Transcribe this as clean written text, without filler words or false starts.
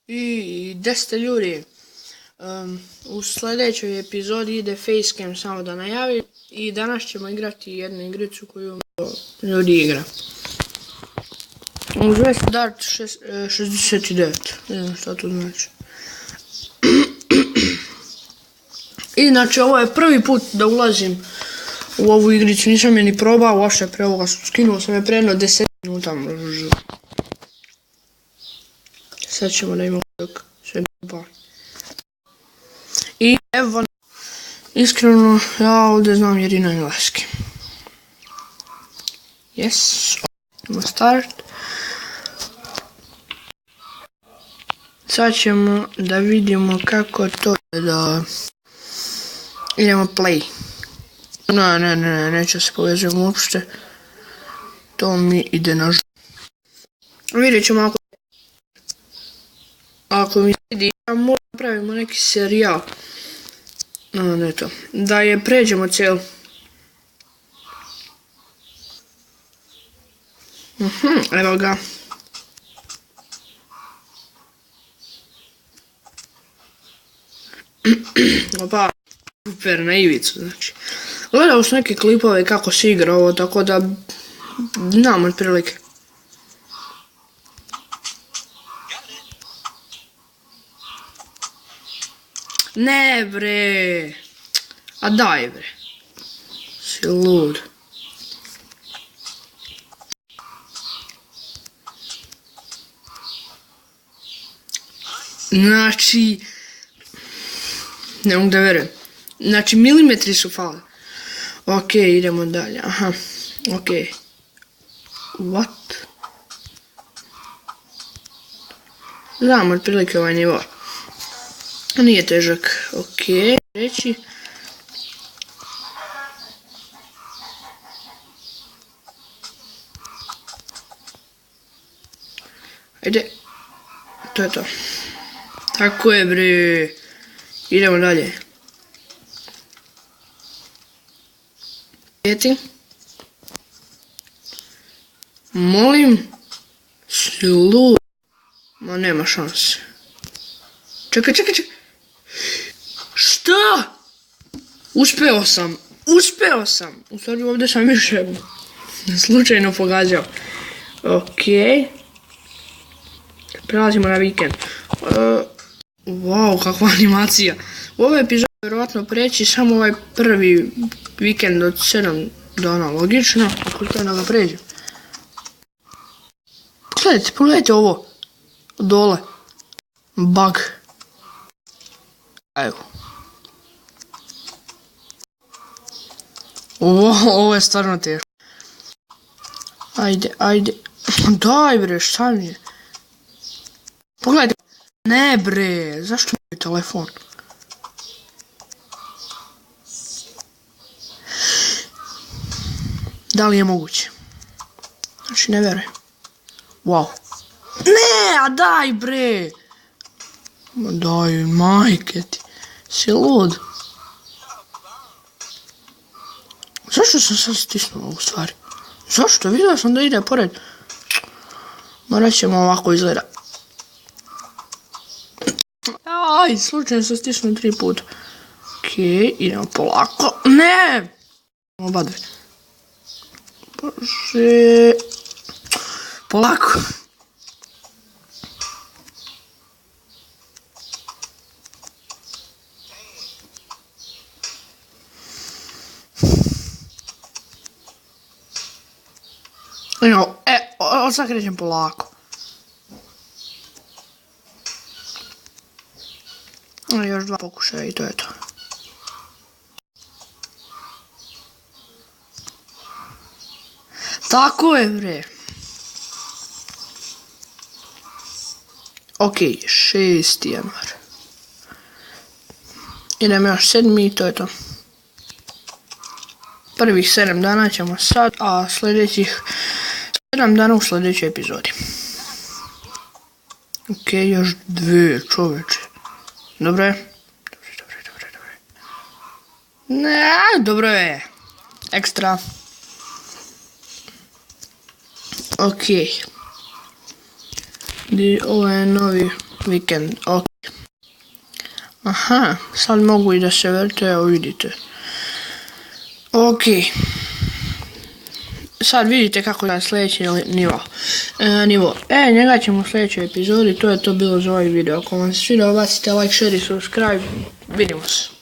I 10 ljudi. U sljedećoj epizodi ide Facecam, samo da najavim. I danas ćemo igrati jednu igricu koju ljudi igra. Zove se Dart 69. Ne znam šta to znači. Inače, ovo je prvi put da ulazim u ovu igricu. Nisam je ni probao uopšte pre ovoga. Skinuo sam je pre jedno 10 minuta. Sad ćemo da imamo dok sve pa. I evo, iskreno, ja ovdje znam jedino engleski. Yes, idemo start. Sad ćemo da vidimo kako to da idemo play. Neću se povezujem uopšte. To mi ide na žu. Vidjet ćemo ako mi vidi, ja možda napravimo neki serijal. Ne to. Da je pređemo cijelu. Evo ga. Opa, super na ivicu, znači. Gledao sam neke klipove kako se igra ovo, tako da znam otprilike. Ne bre, a daj bre, si lud. Znači, ne mogu da verujem. Znači, milimetri su fali. Ok, idemo dalje, aha, ok. What? Znam otprilike ovaj nivo. Nije težak, ok, reći. Ajde, to je to. Tako je bre, idemo dalje. Molim, slu. Ma nema šanse. Čekaj. Šta? Uspeo sam. U stvari ovdje sam više slučajno pogađao. Ok. Prelazimo na vikend. Wow, kakva animacija. U ovoj epizodi vjerovatno preći samo ovaj prvi vikend od 7 dana, logično. Ako to da ga pređem. Pogledajte ovo. Dole. Bug. Evo. Ovo je stvarno teško. Ajde. Daj bre, šta mi je? Pogledajte. Ne bre, zašto mi je telefon? Da li je moguće? Znači, ne verujem. Wow. Ne, a daj bre. Ma daj, majke ti. Si lud. Zašto sam sad stisnuo u stvari? Zašto? Vidio sam da ide pored. Morat ćemo ovako izgleda. Aj, slučajno sam stisnuo 3 puta. Ok, idemo polako. Ne! Oba dve. Bože. Polako. Sad krećem polako. Još 2 pokušaja i to je to. Tako je bre. Ok, 6. januar. Idemo još 7. i to je to. Prvih 7 dana ćemo sad, a sljedećih 7 dana u sljedećoj epizodi. Ok, još 2, čoveče. Dobro je. Ne, dobro je. Ekstra. Ok. Ovo je novi vikend, ok. Aha, sad mogu i da se vrte, evo vidite. Ok. Sad vidite kako je sljedeći nivo. Njega ćemo u sljedećoj epizodi, to je to bilo za ovaj video. Ako vam se svidio, bacite like, share i subscribe. Vidimo se.